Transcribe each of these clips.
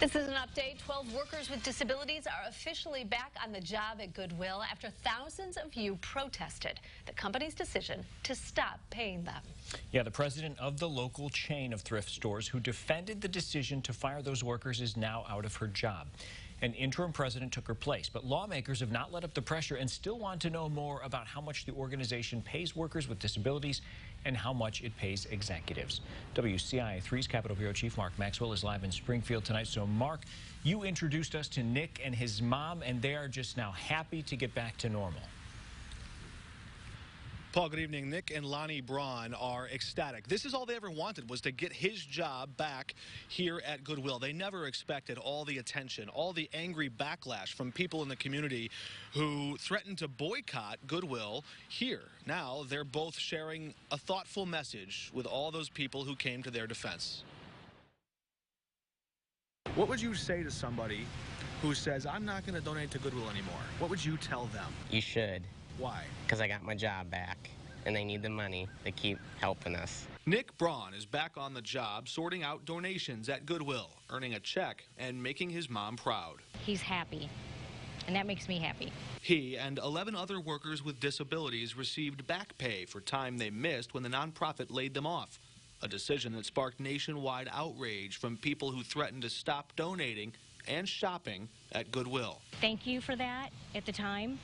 This is an update. 12 workers with disabilities are officially back on the job at Goodwill after thousands of you protested the company's decision to stop paying them. Yeah, the president of the local chain of thrift stores who defended the decision to fire those workers is now out of her job. An interim president took her place, but lawmakers have not let up the pressure and still want to know more about how much the organization pays workers with disabilities and how much it pays executives. WCIA 3's Capitol Bureau Chief Mark Maxwell is live in Springfield tonight. So, Mark, you introduced us to Nick and his mom, and they are just now happy to get back to normal. Paul, good evening. Nick and Lonnie Braun are ecstatic. This is all they ever wanted, was to get his job back here at Goodwill. They never expected all the attention, all the angry backlash from people in the community who threatened to boycott Goodwill here. Now they're both sharing a thoughtful message with all those people who came to their defense. What would you say to somebody who says, I'm not going to donate to Goodwill anymore? What would you tell them? You should. Why? Because I got my job back, and they need the money to keep helping us. Nick Braun is back on the job sorting out donations at Goodwill, earning a check and making his mom proud. He's happy, and that makes me happy. He and 11 other workers with disabilities received back pay for time they missed when the nonprofit laid them off, a decision that sparked nationwide outrage from people who threatened to stop donating and shopping at Goodwill. Thank you for that at the time,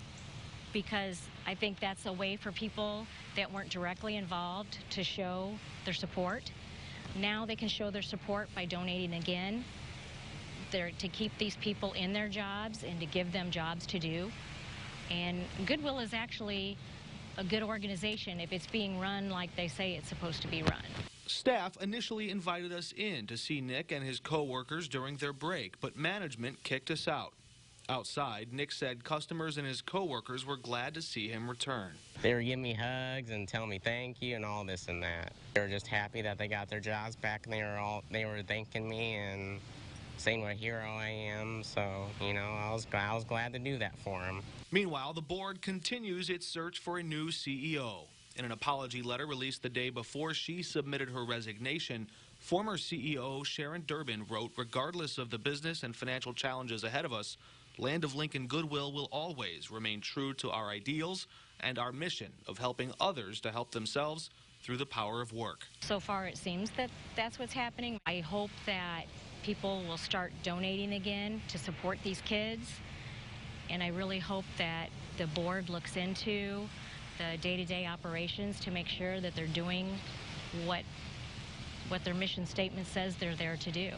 because I think that's a way for people that weren't directly involved to show their support. Now they can show their support by donating again, to keep these people in their jobs and to give them jobs to do. And Goodwill is actually a good organization if it's being run like they say it's supposed to be run. Staff initially invited us in to see Nick and his co-workers during their break, but management kicked us out. Outside, Nick said customers and his co-workers were glad to see him return. They were giving me hugs and telling me thank you and all this and that. They were just happy that they got their jobs back, and they were thanking me and saying what a hero I am. So, you know, I was glad to do that for them. Meanwhile, the board continues its search for a new CEO. In an apology letter released the day before she submitted her resignation, former CEO Sharon Durbin wrote, regardless of the business and financial challenges ahead of us, Land of Lincoln Goodwill will always remain true to our ideals and our mission of helping others to help themselves through the power of work. So far it seems that that's what's happening. I hope that people will start donating again to support these kids, and I really hope that the board looks into the day-to-day operations to make sure that they're doing what their mission statement says they're there to do.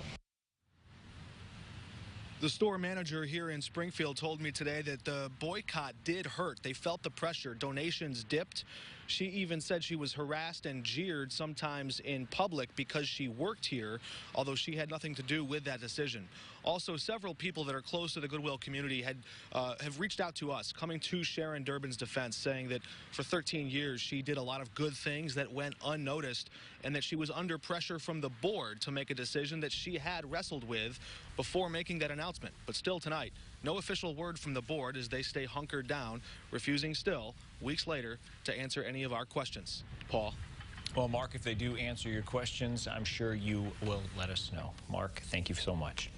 The store manager here in Springfield told me today that the boycott did hurt. They felt the pressure. Donations dipped. She even said she was harassed and jeered sometimes in public because she worked here, although she had nothing to do with that decision. Also, several people that are close to the Goodwill community have reached out to us, coming to Sharon Durbin's defense, saying that for 13 years she did a lot of good things that went unnoticed, and that she was under pressure from the board to make a decision that she had wrestled with before making that announcement. But still tonight, no official word from the board as they stay hunkered down, refusing still, weeks later, to answer any of our questions. Paul? Well, Mark, if they do answer your questions, I'm sure you will let us know. Mark, thank you so much.